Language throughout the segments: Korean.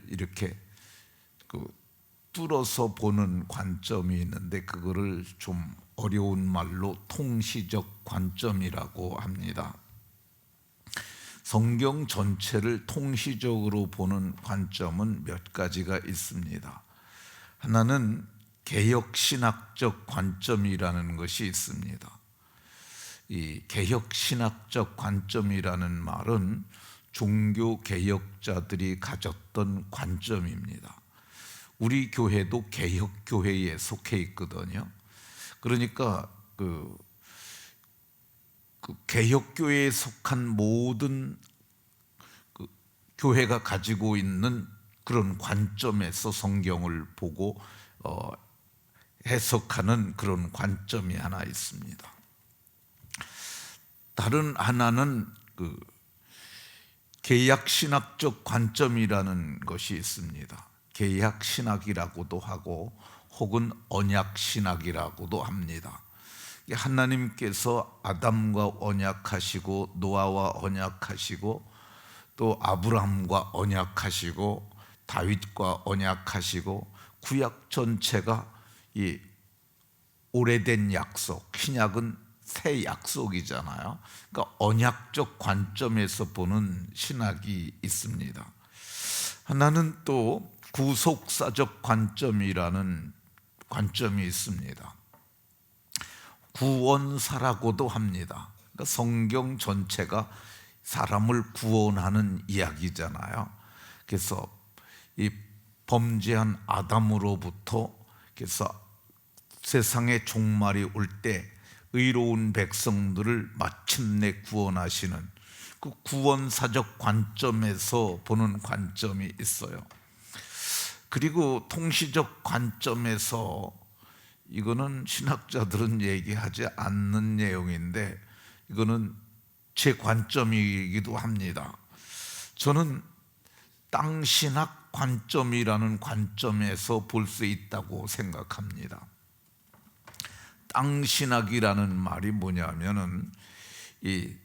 이렇게 뚫어서 보는 관점이 있는데 그거를 좀 어려운 말로 통시적 관점이라고 합니다. 성경 전체를 통시적으로 보는 관점은 몇 가지가 있습니다. 하나는 개혁신학적 관점이라는 것이 있습니다. 이 개혁신학적 관점이라는 말은 종교개혁자들이 가졌던 관점입니다. 우리 교회도 개혁교회에 속해 있거든요. 그러니까 그 개혁교회에 속한 모든 교회가 가지고 있는 그런 관점에서 성경을 보고 해석하는 그런 관점이 하나 있습니다. 다른 하나는 개약신학적 관점이라는 것이 있습니다. 개약신학이라고도 하고 혹은 언약신학이라고도 합니다. 하나님께서 아담과 언약하시고 노아와 언약하시고 또 아브라함과 언약하시고 다윗과 언약하시고 구약 전체가 이 오래된 약속, 신약은 새 약속이잖아요. 그러니까 언약적 관점에서 보는 신학이 있습니다. 하나는 또 구속사적 관점이라는 관점이 있습니다. 구원사라고도 합니다. 그러니까 성경 전체가 사람을 구원하는 이야기잖아요. 그래서 이 범죄한 아담으로부터 그래서 세상의 종말이 올 때 의로운 백성들을 마침내 구원하시는 그 구원사적 관점에서 보는 관점이 있어요. 그리고 통시적 관점에서 이거는 신학자들은 얘기하지 않는 내용인데 이거는 제 관점이기도 합니다. 저는 땅신학 관점이라는 관점에서 볼 수 있다고 생각합니다. 땅신학이라는 말이 뭐냐면은 이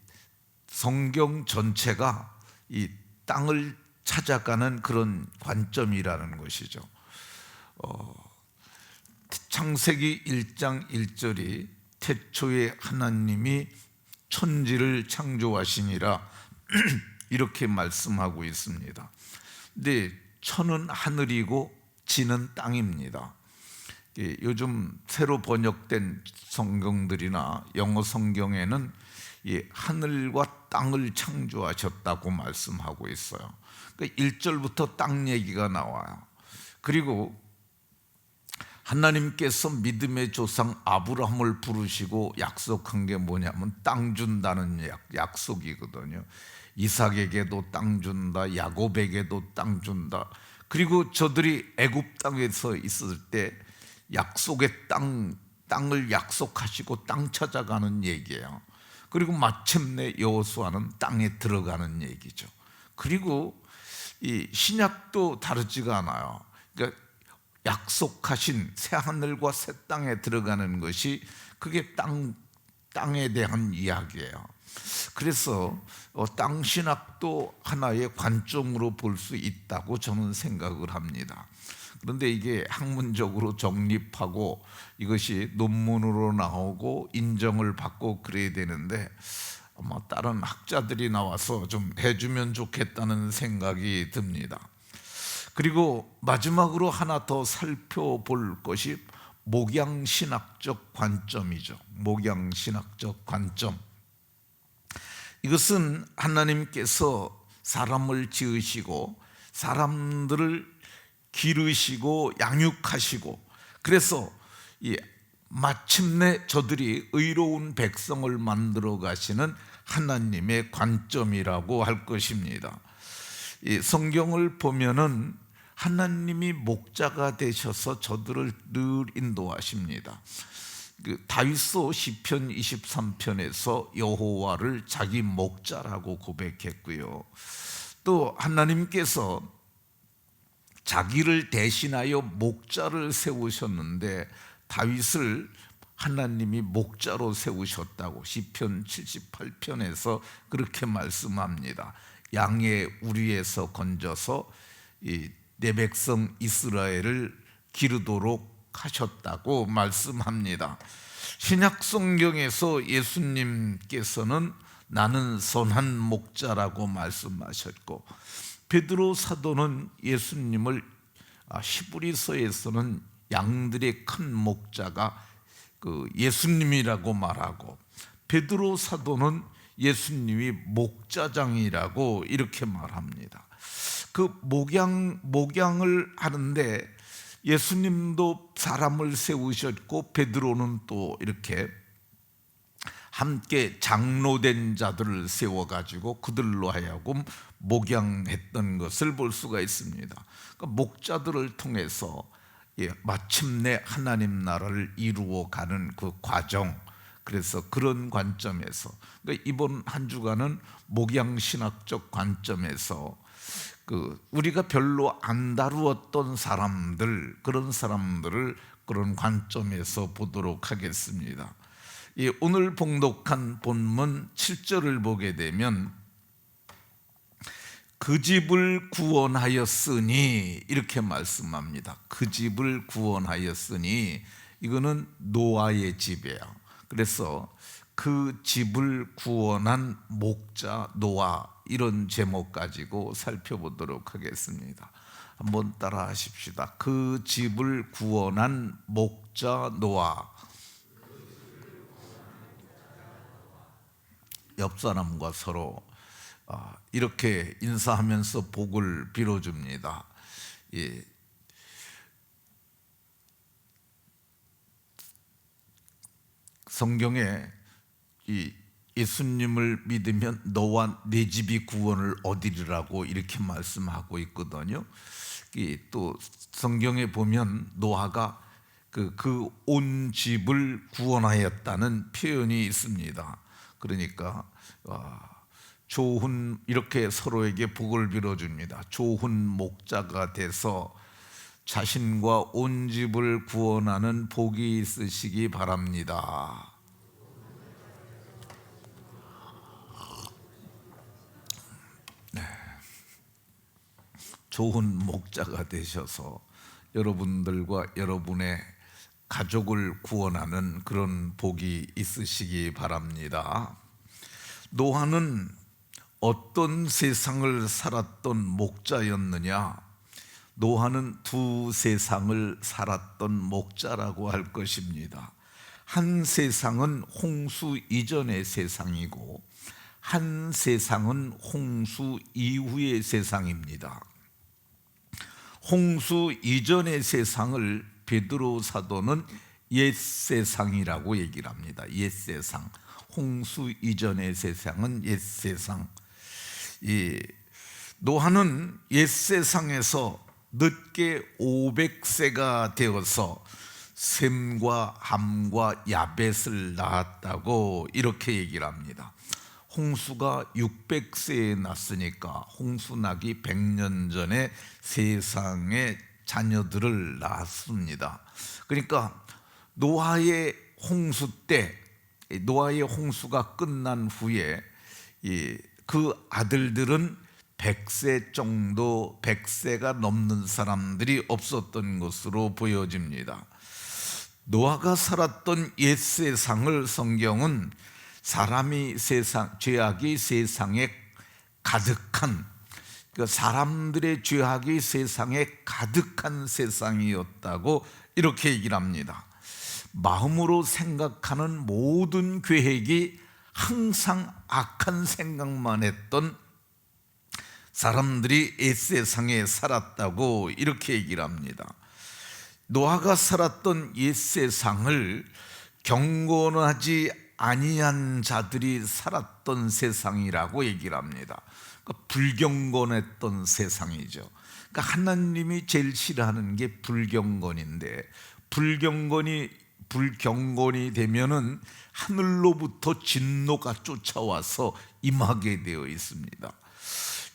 성경 전체가 이 땅을 찾아가는 그런 관점이라는 것이죠. 창세기 1장 1절이 태초에 하나님이 천지를 창조하시니라 이렇게 말씀하고 있습니다. 근데 천은 하늘이고 지는 땅입니다. 요즘 새로 번역된 성경들이나 영어 성경에는 하늘과 땅을 창조하셨다고 말씀하고 있어요. 그러니까 1절부터 땅 얘기가 나와요. 그리고 하나님께서 믿음의 조상 아브라함을 부르시고 약속한 게 뭐냐면 땅 준다는 약속이거든요. 이삭에게도 땅 준다, 야곱에게도 땅 준다. 그리고 저들이 애굽 땅에서 있을 때 약속의 땅을 약속하시고 땅 찾아가는 얘기예요. 그리고 마침내 여호수아는 땅에 들어가는 얘기죠. 그리고 이 신약도 다르지가 않아요. 그러니까 약속하신 새 하늘과 새 땅에 들어가는 것이 그게 땅에 대한 이야기예요. 그래서 땅 신학도 하나의 관점으로 볼 수 있다고 저는 생각을 합니다. 그런데 이게 학문적으로 정립하고 이것이 논문으로 나오고 인정을 받고 그래야 되는데 아마 다른 학자들이 나와서 좀 해주면 좋겠다는 생각이 듭니다. 그리고 마지막으로 하나 더 살펴볼 것이 목양신학적 관점이죠. 목양신학적 관점. 이것은 하나님께서 사람을 지으시고 사람들을 기르시고 양육하시고 그래서 마침내 저들이 의로운 백성을 만들어 가시는 하나님의 관점이라고 할 것입니다. 이 성경을 보면은 하나님이 목자가 되셔서 저들을 늘 인도하십니다. 다윗도 시편 23편에서 여호와를 자기 목자라고 고백했고요. 또 하나님께서 자기를 대신하여 목자를 세우셨는데 다윗을 하나님이 목자로 세우셨다고 시편 78편에서 그렇게 말씀합니다. 양의 우리에서 건져서 이 내 백성 이스라엘을 기르도록 하셨다고 말씀합니다. 신약 성경에서 예수님께서는 나는 선한 목자라고 말씀하셨고, 베드로 사도는 예수님을 히브리서에서는 양들의 큰 목자가 예수님이라고 말하고, 베드로 사도는 예수님이 목자장이라고 이렇게 말합니다. 그 목양을 하는데 예수님도 사람을 세우셨고, 베드로는 또 이렇게 함께 장로된 자들을 세워가지고 그들로 하여금 목양했던 것을 볼 수가 있습니다. 그러니까 목자들을 통해서 마침내 하나님 나라를 이루어가는 그 과정, 그래서 그런 관점에서, 그러니까 이번 한 주간은 목양신학적 관점에서 우리가 별로 안 다루었던 사람들, 그런 사람들을 그런 관점에서 보도록 하겠습니다. 오늘 봉독한 본문 7절을 보게 되면 그 집을 구원하였으니 이렇게 말씀합니다. 그 집을 구원하였으니, 이거는 노아의 집이에요. 그래서 그 집을 구원한 목자 노아, 이런 제목 가지고 살펴보도록 하겠습니다. 한번 따라 하십시다. 그 집을 구원한 목자 노아. 옆 사람과 서로 이렇게 인사하면서 복을 빌어줍니다. 성경에 예수님을 믿으면 너와 내 집이 구원을 얻으리라고 이렇게 말씀하고 있거든요. 또 성경에 보면 노아가 그 온 집을 구원하였다는 표현이 있습니다. 그러니까 좋은, 이렇게 서로에게 복을 빌어줍니다. 좋은 목자가 돼서 자신과 온 집을 구원하는 복이 있으시기 바랍니다. 좋은 목자가 되셔서 여러분들과 여러분의 가족을 구원하는 그런 복이 있으시기 바랍니다. 노아는 어떤 세상을 살았던 목자였느냐? 노아는 두 세상을 살았던 목자라고 할 것입니다. 한 세상은 홍수 이전의 세상이고, 한 세상은 홍수 이후의 세상입니다. 홍수 이전의 세상을 베드로 사도는 옛세상이라고 얘기를 합니다. 옛세상. 홍수 이전의 세상은 옛세상. 노아는 옛세상에서 늦게 500세가 되어서 셈과 함과 야벳을 낳았다고 이렇게 얘기를 합니다. 홍수가 600세에 났으니까 홍수 나기 100년 전에 세상에 자녀들을 낳았습니다. 그러니까 노아의 홍수 때, 노아의 홍수가 끝난 후에 그 아들들은 100세 정도, 100세가 넘는 사람들이 없었던 것으로 보여집니다. 노아가 살았던 옛 세상을 성경은 사람이 죄악이 세상에 가득한, 그러니까 사람들의 죄악이 세상에 가득한 세상이었다고 이렇게 얘기를 합니다. 마음으로 생각하는 모든 계획이 항상 악한 생각만 했던 사람들이 옛 세상에 살았다고 이렇게 얘기를 합니다. 노아가 살았던 옛 세상을 경건하지 아니한 자들이 살았던 세상이라고 얘기를 합니다. 그러니까 불경건했던 세상이죠. 그러니까 하나님이 제일 싫어하는 게 불경건인데, 불경건이 되면은 하늘로부터 진노가 쫓아와서 임하게 되어 있습니다.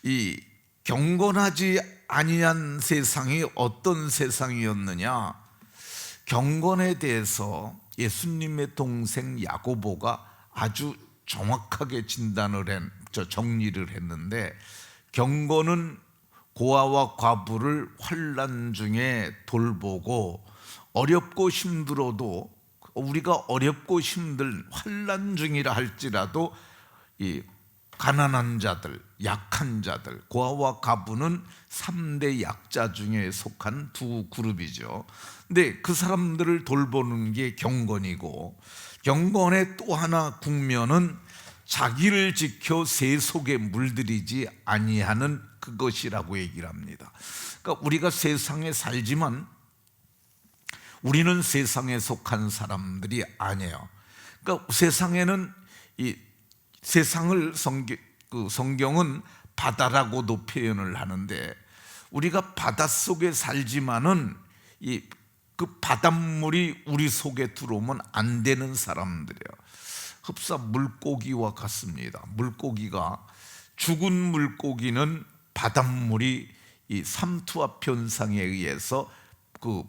이 경건하지 아니한 세상이 어떤 세상이었느냐? 경건에 대해서 예수님의 동생 야고보가 아주 정확하게 정리를 했는데, 경건은 고아와 과부를 환난 중에 돌보고, 어렵고 힘들어도, 우리가 어렵고 힘든 환난 중이라 할지라도 이 가난한 자들, 약한 자들, 고아와 과부는 3대 약자 중에 속한 두 그룹이죠. 근데 그 사람들을 돌보는 게 경건이고, 경건의 또 하나 국면은 자기를 지켜 세속에 물들이지 아니하는 그것이라고 얘기를 합니다. 그러니까 우리가 세상에 살지만 우리는 세상에 속한 사람들이 아니에요. 그러니까 세상에는 이 세상을 성경은 바다라고도 표현을 하는데, 우리가 바닷속에 살지만은 그 바닷물이 우리 속에 들어오면 안 되는 사람들이에요. 흡사 물고기와 같습니다. 물고기가, 죽은 물고기는 바닷물이 이 삼투압 현상에 의해서 그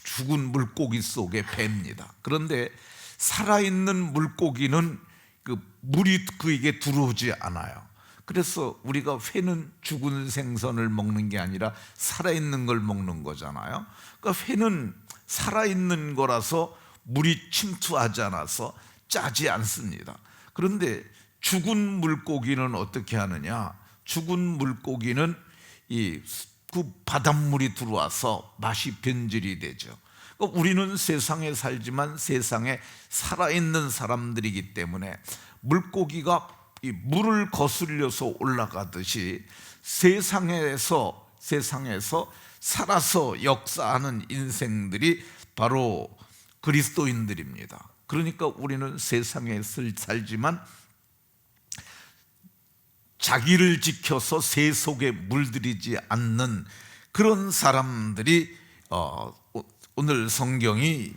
죽은 물고기 속에 밴니다. 그런데 살아있는 물고기는 그 물이 그에게 들어오지 않아요. 그래서 우리가 회는 죽은 생선을 먹는 게 아니라 살아있는 걸 먹는 거잖아요. 그러니까 회는 살아있는 거라서 물이 침투하지 않아서 짜지 않습니다. 그런데 죽은 물고기는 어떻게 하느냐? 죽은 물고기는 그 바닷물이 들어와서 맛이 변질이 되죠. 그러니까 우리는 세상에 살지만 세상에 살아있는 사람들이기 때문에 물고기가 이 물을 거슬려서 올라가듯이 세상에서 살아서 역사하는 인생들이 바로 그리스도인들입니다. 그러니까 우리는 세상에 살지만 자기를 지켜서 세속에 물들이지 않는 그런 사람들이 오늘 성경이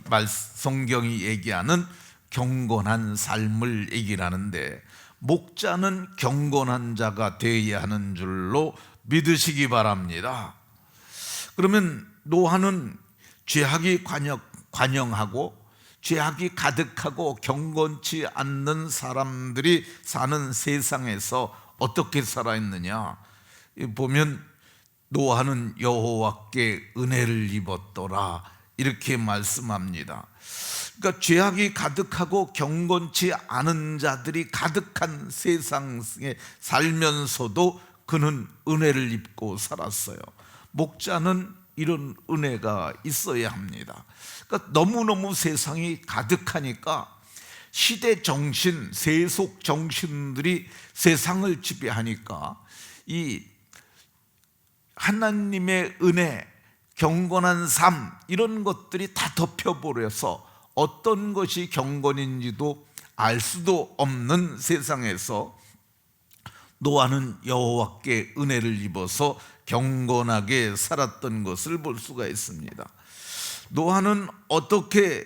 얘기하는 경건한 삶을 얘기를 하는데, 목자는 경건한 자가 되어야 하는 줄로 믿으시기 바랍니다. 그러면 노아는 죄악이 관영하고 죄악이 가득하고 경건치 않는 사람들이 사는 세상에서 어떻게 살아있느냐 보면, 노아는 여호와께 은혜를 입었더라 이렇게 말씀합니다. 그러니까 죄악이 가득하고 경건치 않은 자들이 가득한 세상에 살면서도 그는 은혜를 입고 살았어요. 목자는 이런 은혜가 있어야 합니다. 그러니까 너무너무 세상이 가득하니까 시대 정신, 세속 정신들이 세상을 지배하니까 이 하나님의 은혜, 경건한 삶 이런 것들이 다 덮여버려서 어떤 것이 경건인지도 알 수도 없는 세상에서 노아는 여호와께 은혜를 입어서 경건하게 살았던 것을 볼 수가 있습니다. 노아는 어떻게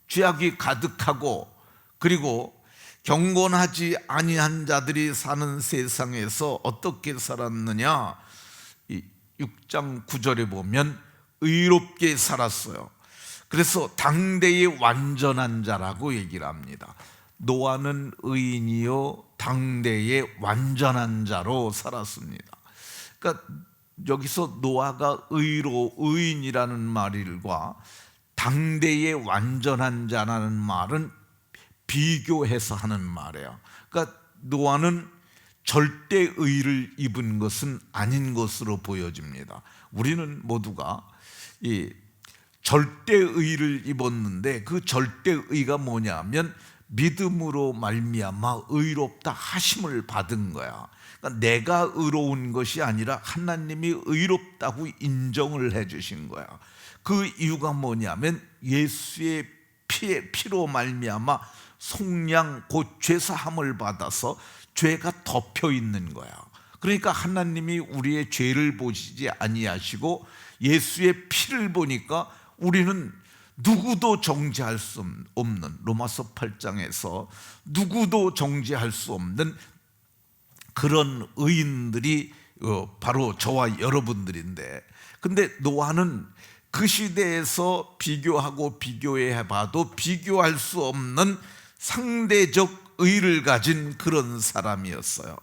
죄악이 가득하고 그리고 경건하지 아니한 자들이 사는 세상에서 어떻게 살았느냐, 6장 9절에 보면 의롭게 살았어요. 그래서 당대의 완전한 자라고 얘기를 합니다. 노아는 의인이요 당대의 완전한 자로 살았습니다. 그러니까 여기서 노아가 의인이라는 말과 당대의 완전한 자라는 말은 비교해서 하는 말이에요. 그러니까 노아는 절대 의를 입은 것은 아닌 것으로 보여집니다. 우리는 모두가 이 절대 의를 입었는데, 그 절대 의가 뭐냐면 믿음으로 말미암아 의롭다 하심을 받은 거야. 그러니까 내가 의로운 것이 아니라 하나님이 의롭다고 인정을 해주신 거야. 그 이유가 뭐냐면 예수의 피로 말미암아 속량 곧 죄사함을 받아서 죄가 덮여 있는 거야. 그러니까 하나님이 우리의 죄를 보시지 아니하시고 예수의 피를 보니까 우리는 누구도 정죄할 수 없는, 로마서 8장에서 누구도 정죄할 수 없는 그런 의인들이 바로 저와 여러분들인데, 근데 노아는 그 시대에서 비교하고 비교해봐도 비교할 수 없는 상대적 의를 가진 그런 사람이었어요.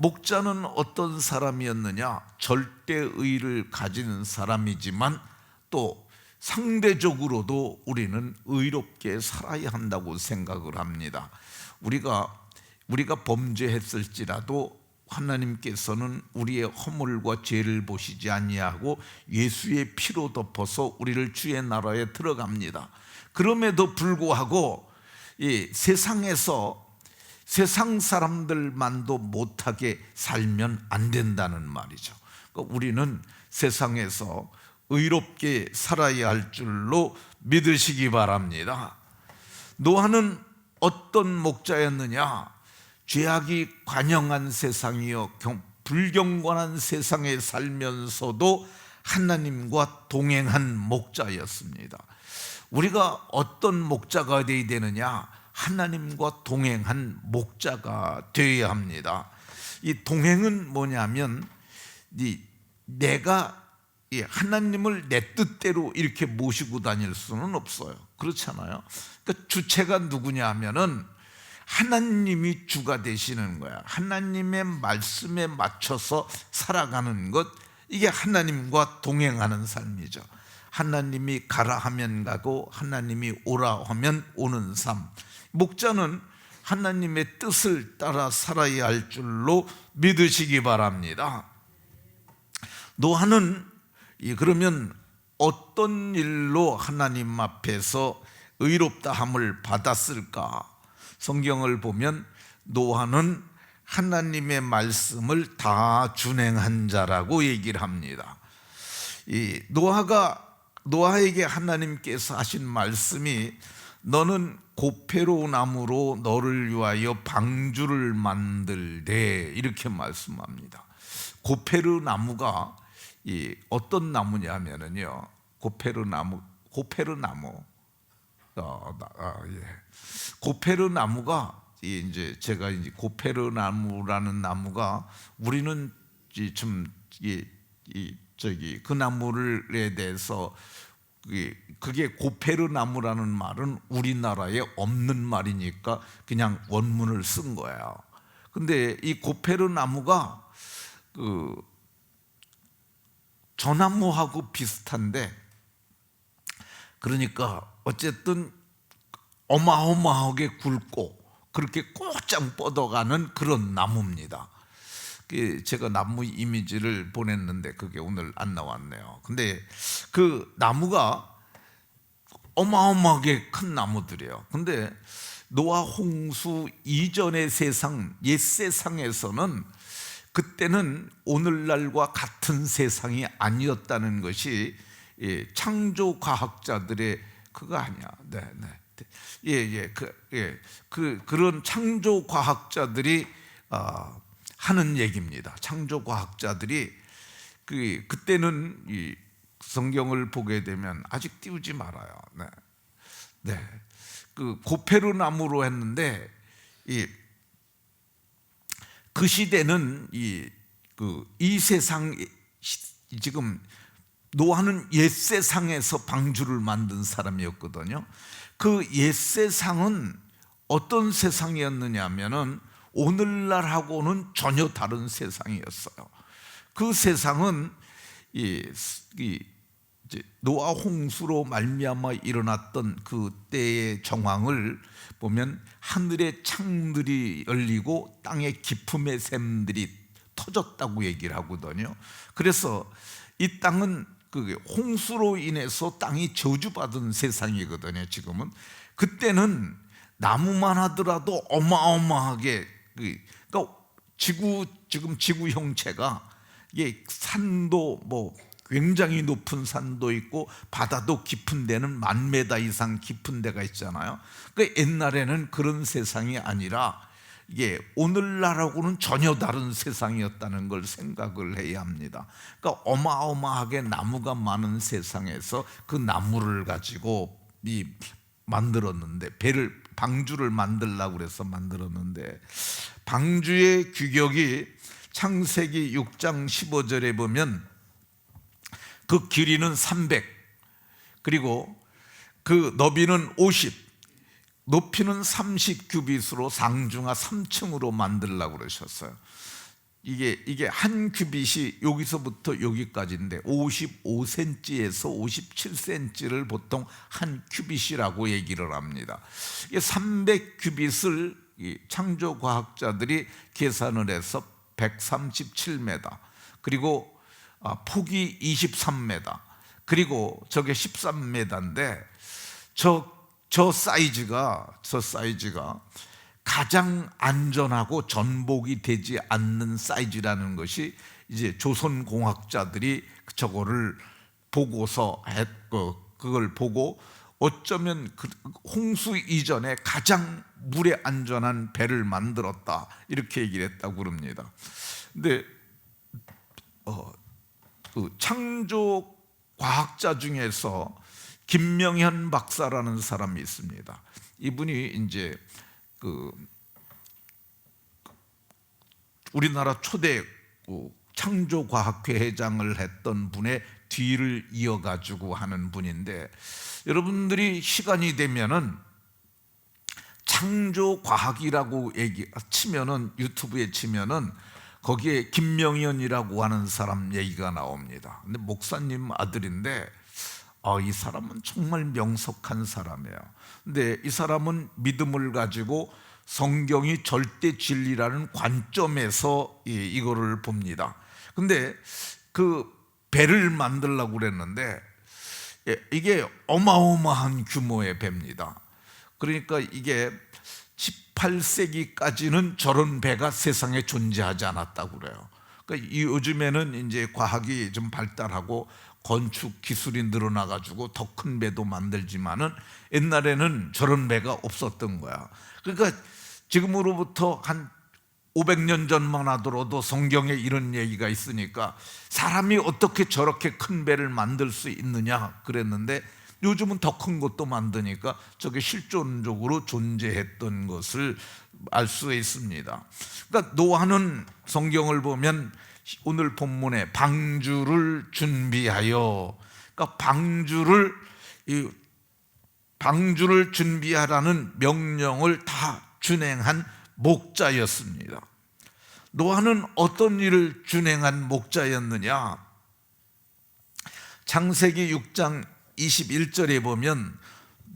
목자는 어떤 사람이었느냐? 절대의를 가진 사람이지만 또 상대적으로도 우리는 의롭게 살아야 한다고 생각을 합니다. 우리가 범죄했을지라도 하나님께서는 우리의 허물과 죄를 보시지 아니하고 예수의 피로 덮어서 우리를 주의 나라에 들어갑니다. 그럼에도 불구하고 이 세상에서 세상 사람들만도 못하게 살면 안 된다는 말이죠. 그러니까 우리는 세상에서 의롭게 살아야 할 줄로 믿으시기 바랍니다. 노아는 어떤 목자였느냐? 죄악이 관영한 세상이요 불경건한 세상에 살면서도 하나님과 동행한 목자였습니다. 우리가 어떤 목자가 되어야 되느냐? 하나님과 동행한 목자가 되어야 합니다. 이 동행은 뭐냐면 내가 하나님을 내 뜻대로 이렇게 모시고 다닐 수는 없어요. 그렇잖아요. 그러니까 주체가 누구냐 하면은 하나님이 주가 되시는 거야. 하나님의 말씀에 맞춰서 살아가는 것, 이게 하나님과 동행하는 삶이죠. 하나님이 가라 하면 가고 하나님이 오라 하면 오는 삶. 목자는 하나님의 뜻을 따라 살아야 할 줄로 믿으시기 바랍니다. 노아는 그러면 어떤 일로 하나님 앞에서 의롭다함을 받았을까? 성경을 보면 노아는 하나님의 말씀을 다 준행한 자라고 얘기를 합니다. 이 노아에게 하나님께서 하신 말씀이 너는 고페로 나무로 너를 위하여 방주를 만들되, 이렇게 말씀합니다. 고페르 나무가 어떤 나무냐면요, 고페르 나무. 고페르 나무가 제가 고페르 나무라는 나무가 우리는 그 나무에 대해서 그게 고페르 나무라는 말은 우리나라에 없는 말이니까 그냥 원문을 쓴 거예요. 근데 이 고페르 나무가 전나무하고 비슷한데, 그러니까 어쨌든 어마어마하게 굵고 그렇게 꼬짱 뻗어가는 그런 나무입니다. 제가 나무 이미지를 보냈는데 그게 오늘 안 나왔네요. 근데 그 나무가 어마어마하게 큰 나무들이에요. 근데 노아 홍수 이전의 세상, 옛 세상에서는 그때는 오늘날과 같은 세상이 아니었다는 것이 창조 과학자들의 그거 아니야. 그런 창조 과학자들이 하는 얘기입니다. 창조 과학자들이 그때는 이 성경을 보게 되면 아직 띄우지 말아요. 그 고페르 나무로 했는데 그 시대는 이 세상, 지금 노아는 옛 세상에서 방주를 만든 사람이었거든요. 그 옛 세상은 어떤 세상이었느냐 하면은 오늘날하고는 전혀 다른 세상이었어요. 그 세상은 노아 홍수로 말미암아 일어났던 그 때의 정황을 보면 하늘의 창들이 열리고 땅의 기품의 샘들이 터졌다고 얘기를 하거든요. 그래서 이 땅은 홍수로 인해서 땅이 저주받은 세상이거든요. 지금은. 그때는 나무만 하더라도 어마어마하게, 그러니까 지금 지구 형체가 이게 산도 굉장히 높은 산도 있고 바다도 깊은 데는 10,000m 이상 깊은 데가 있잖아요. 그러니까 옛날에는 그런 세상이 아니라 이게 오늘날하고는 전혀 다른 세상이었다는 걸 생각을 해야 합니다. 그러니까 어마어마하게 나무가 많은 세상에서 그 나무를 가지고 만들었는데, 방주를 만들려고 그래서 만들었는데, 방주의 규격이 창세기 6장 15절에 보면 그 길이는 300, 그리고 그 너비는 50, 높이는 30 규빗으로 상중하 3층으로 만들려고 그러셨어요. 이게 한 규빗이 여기서부터 여기까지인데 55cm에서 57cm를 보통 한 규빗이라고 얘기를 합니다. 이게 300규빗을 창조 과학자들이 계산을 해서 137m, 그리고 폭이 23m, 그리고 저게 13m인데 저 사이즈가 가장 안전하고 전복이 되지 않는 사이즈라는 것이 이제 조선 공학자들이 저거를 보고서 그걸 보고 어쩌면 홍수 이전에 가장 물에 안전한 배를 만들었다, 이렇게 얘기를 했다고 그럽니다. 근데 그 창조 과학자 중에서 김명현 박사라는 사람이 있습니다. 이분이 이제 우리나라 초대 창조과학회 회장을 했던 분의 뒤를 이어가지고 하는 분인데, 여러분들이 시간이 되면은 창조과학이라고 치면은, 유튜브에 치면은 거기에 김명현이라고 하는 사람 얘기가 나옵니다. 근데 목사님 아들인데 이 사람은 정말 명석한 사람이에요. 근데 이 사람은 믿음을 가지고 성경이 절대 진리라는 관점에서 이거를 봅니다. 근데 그 배를 만들려고 그랬는데 이게 어마어마한 규모의 배입니다. 그러니까 이게 18세기까지는 저런 배가 세상에 존재하지 않았다고 그래요. 그러니까 요즘에는 이제 과학이 좀 발달하고 건축 기술이 늘어나가지고 더 큰 배도 만들지만은 옛날에는 저런 배가 없었던 거야. 그러니까 지금으로부터 한 500년 전만 하더라도 성경에 이런 얘기가 있으니까 사람이 어떻게 저렇게 큰 배를 만들 수 있느냐 그랬는데, 요즘은 더 큰 것도 만드니까 저게 실존적으로 존재했던 것을 알 수 있습니다. 그러니까 노아는 성경을 보면 오늘 본문에 방주를 준비하여, 그러니까 방주를 준비하라는 명령을 다 준행한 목자였습니다. 노아는 어떤 일을 준행한 목자였느냐? 창세기 6장 21절에 보면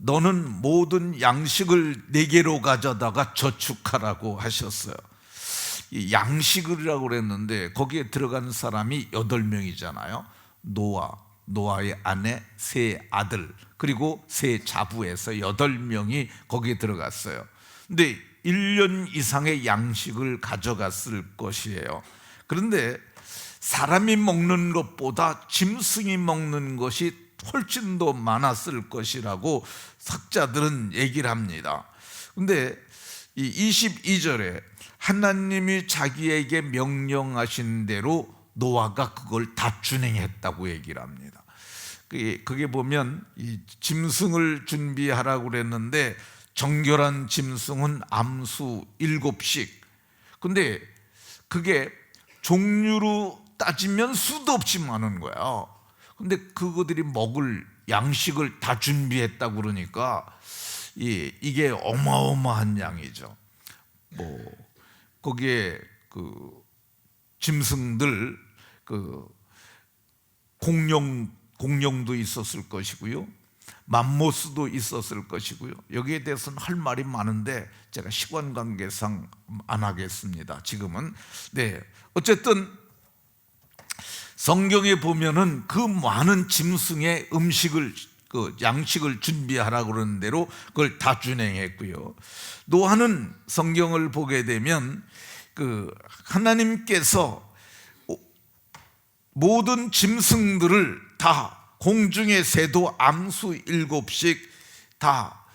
너는 모든 양식을 내게로 가져다가 저축하라고 하셨어요. 이 양식이라고 그랬는데 거기에 들어간 사람이 8명이잖아요. 노아의 아내, 세 아들, 그리고 세 자부에서 8명이 거기에 들어갔어요. 근데 1년 이상의 양식을 가져갔을 것이에요. 그런데 사람이 먹는 것보다 짐승이 먹는 것이 훨씬 더 많았을 것이라고 학자들은 얘기를 합니다. 근데 이 22절에 하나님이 자기에게 명령하신 대로 노아가 그걸 다 준행했다고 얘기를 합니다. 그게 보면 이 짐승을 준비하라고 그랬는데 정결한 짐승은 암수 7씩. 근데 그게 종류로 따지면 수도 없이 많은 거야. 근데 그거들이 먹을 양식을 다 준비했다고 그러니까 이게 어마어마한 양이죠. 거기에 짐승들 공룡도 있었을 것이고요, 맘모스도 있었을 것이고요. 여기에 대해서는 할 말이 많은데 제가 시간 관계상 안 하겠습니다. 지금은. 어쨌든 성경에 보면은 그 많은 짐승의 양식을 준비하라고 그러는 대로 그걸 다 준행했고요. 노아는 성경을 보게 되면 하나님께서 모든 짐승들을 다 공중의 새도 암수 7씩 다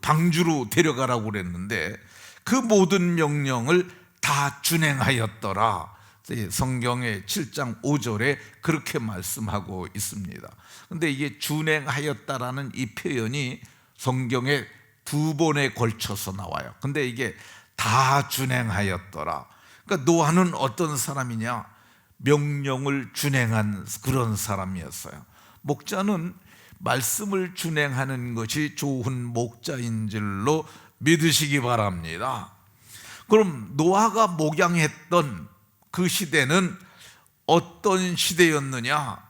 방주로 데려가라고 그랬는데 그 모든 명령을 다 준행하였더라. 성경의 7장 5절에 그렇게 말씀하고 있습니다. 근데 이게 준행하였다라는 이 표현이 성경에 2번에 걸쳐서 나와요. 근데 이게 다 준행하였더라. 그러니까 노아는 어떤 사람이냐? 명령을 준행한 그런 사람이었어요. 목자는 말씀을 준행하는 것이 좋은 목자인 줄로 믿으시기 바랍니다. 그럼 노아가 목양했던 그 시대는 어떤 시대였느냐?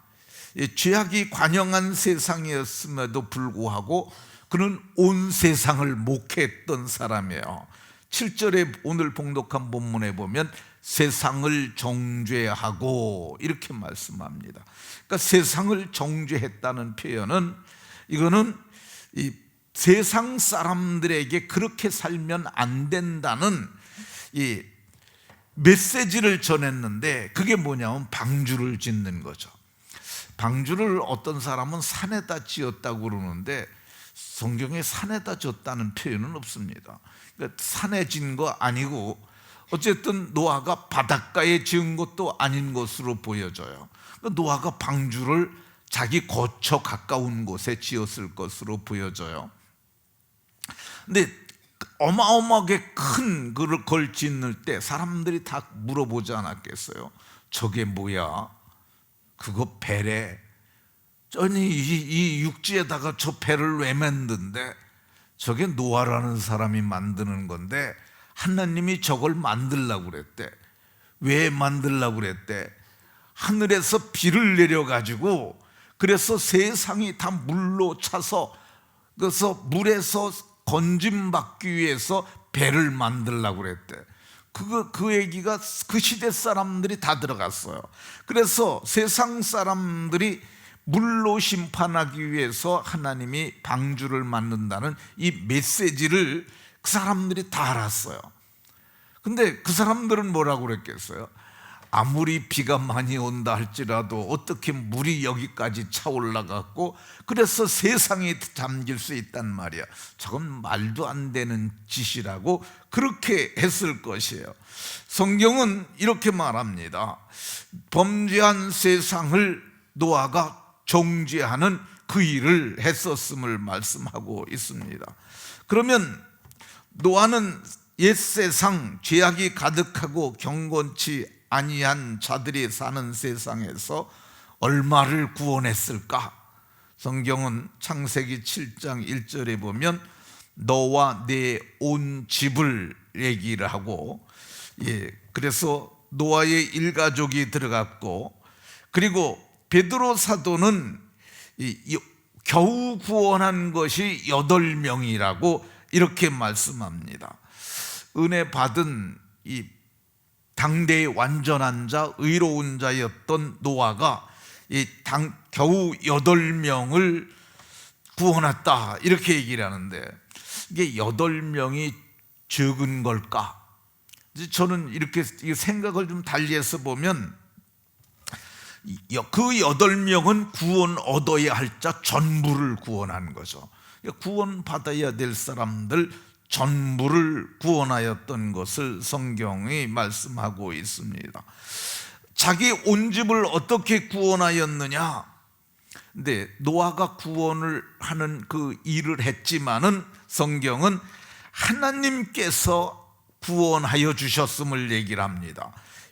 죄악이 관영한 세상이었음에도 불구하고 그는 온 세상을 목회했던 사람이에요. 7절에 오늘 봉독한 본문에 보면 세상을 정죄하고 이렇게 말씀합니다. 그러니까 세상을 정죄했다는 표현은 이거는 이 세상 사람들에게 그렇게 살면 안 된다는 이 메시지를 전했는데, 그게 뭐냐면 방주를 짓는 거죠. 방주를 어떤 사람은 산에다 지었다고 그러는데 성경에 산에다 졌다는 표현은 없습니다. 그러니까 산에 진 거 아니고 어쨌든 노아가 바닷가에 지은 것도 아닌 것으로 보여져요. 노아가 방주를 자기 거처 가까운 곳에 지었을 것으로 보여져요. 근데 어마어마하게 큰 걸 짓는 때 사람들이 다 물어보지 않았겠어요? 저게 뭐야? 그거 배래. 아니 이 육지에다가 저 배를 왜 만든대? 저게 노아라는 사람이 만드는 건데 하나님이 저걸 만들려고 그랬대. 왜 만들려고 그랬대? 하늘에서 비를 내려가지고 그래서 세상이 다 물로 차서, 그래서 물에서 건짐받기 위해서 배를 만들려고 그랬대. 그 얘기가 그 시대 사람들이 다 들어갔어요. 그래서 세상 사람들이 물로 심판하기 위해서 하나님이 방주를 만든다는 이 메시지를 그 사람들이 다 알았어요. 근데 그 사람들은 뭐라고 그랬겠어요? 아무리 비가 많이 온다 할지라도 어떻게 물이 여기까지 차올라갔고 그래서 세상이 잠길 수 있단 말이야. 저건 말도 안 되는 짓이라고 그렇게 했을 것이에요. 성경은 이렇게 말합니다. 범죄한 세상을 노아가 정죄하는 그 일을 했었음을 말씀하고 있습니다. 그러면 노아는 옛세상 죄악이 가득하고 경건치 아니한 자들이 사는 세상에서 얼마를 구원했을까? 성경은 창세기 7장 1절에 보면 너와 내 온 집을 얘기를 하고, 그래서 노아의 일가족이 들어갔고, 그리고 베드로 사도는 겨우 구원한 것이 8명이라고 이렇게 말씀합니다. 은혜 받은 이 당대의 완전한 자, 의로운 자였던 노아가 겨우 8명을 구원했다 이렇게 얘기를 하는데, 이게 8명이 적은 걸까? 저는 이렇게 생각을 좀 달리해서 보면 그 8명은 구원 얻어야 할 자 전부를 구원한 거죠. 구원 받아야 될 사람들 전부를 구원하였던 것을 성경이 말씀하고 있습니다. 자기 온 집을 어떻게 구원하였느냐? 근데 노아가 구원을 하는 그 일을 했지만은 성경은 하나님께서 구원하여 주셨음을 얘기를 합니다.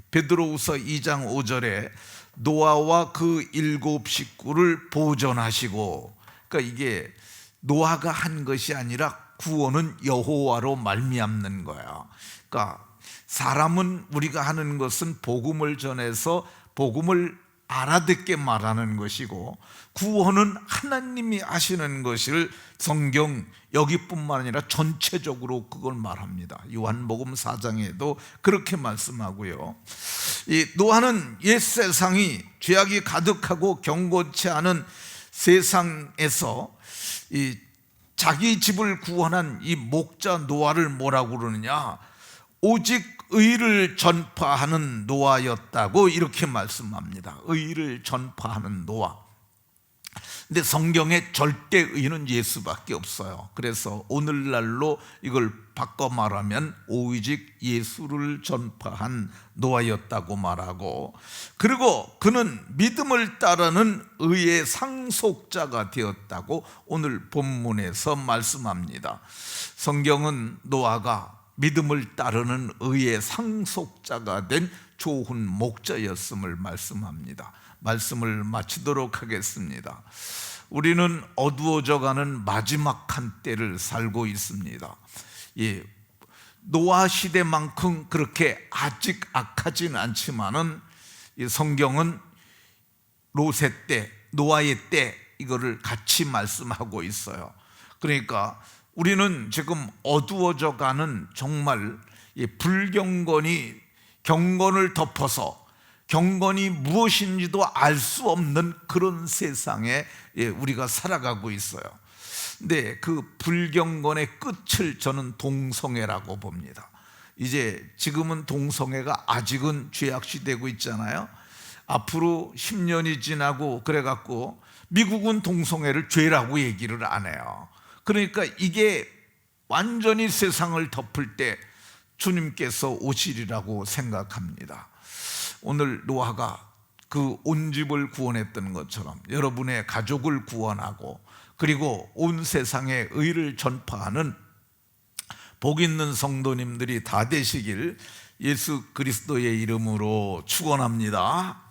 베드로후서 2장 5절에 노아와 그 7 식구를 보존하시고, 그러니까 이게 노아가 한 것이 아니라 구원은 여호와로 말미암는 거야. 그러니까 사람은 우리가 하는 것은 복음을 전해서 복음을 알아듣게 말하는 것이고, 구원은 하나님이 하시는 것을 성경 여기뿐만 아니라 전체적으로 그걸 말합니다. 요한복음 4장에도 그렇게 말씀하고요. 이 노아는 옛 세상이 죄악이 가득하고 경건치 않은 세상에서 이 자기 집을 구원한 이 목자 노아를 뭐라고 그러느냐? 오직 의를 전파하는 노아였다고 이렇게 말씀합니다. 의를 전파하는 노아. 근데 성경에 절대 의는 예수밖에 없어요. 그래서 오늘날로 이걸 바꿔 말하면 오직 예수를 전파한 노아였다고 말하고, 그리고 그는 믿음을 따르는 의의 상속자가 되었다고 오늘 본문에서 말씀합니다. 성경은 노아가 믿음을 따르는 의의 상속자가 된 좋은 목자였음을 말씀합니다. 말씀을 마치도록 하겠습니다. 우리는 어두워져가는 마지막 한때를 살고 있습니다. 노아 시대만큼 그렇게 아직 악하진 않지만은 이 성경은 롯의 때, 노아의 때 이거를 같이 말씀하고 있어요. 그러니까 우리는 지금 어두워져 가는 정말 이 불경건이 경건을 덮어서 경건이 무엇인지도 알 수 없는 그런 세상에 우리가 살아가고 있어요. 근데 그 불경건의 끝을 저는 동성애라고 봅니다. 이제 지금은 동성애가 아직은 죄악시되고 있잖아요. 앞으로 10년이 지나고 그래갖고 미국은 동성애를 죄라고 얘기를 안 해요. 그러니까 이게 완전히 세상을 덮을 때 주님께서 오시리라고 생각합니다. 오늘 노아가 그 온 집을 구원했던 것처럼 여러분의 가족을 구원하고 그리고 온 세상에 의를 전파하는 복 있는 성도님들이 다 되시길 예수 그리스도의 이름으로 축원합니다.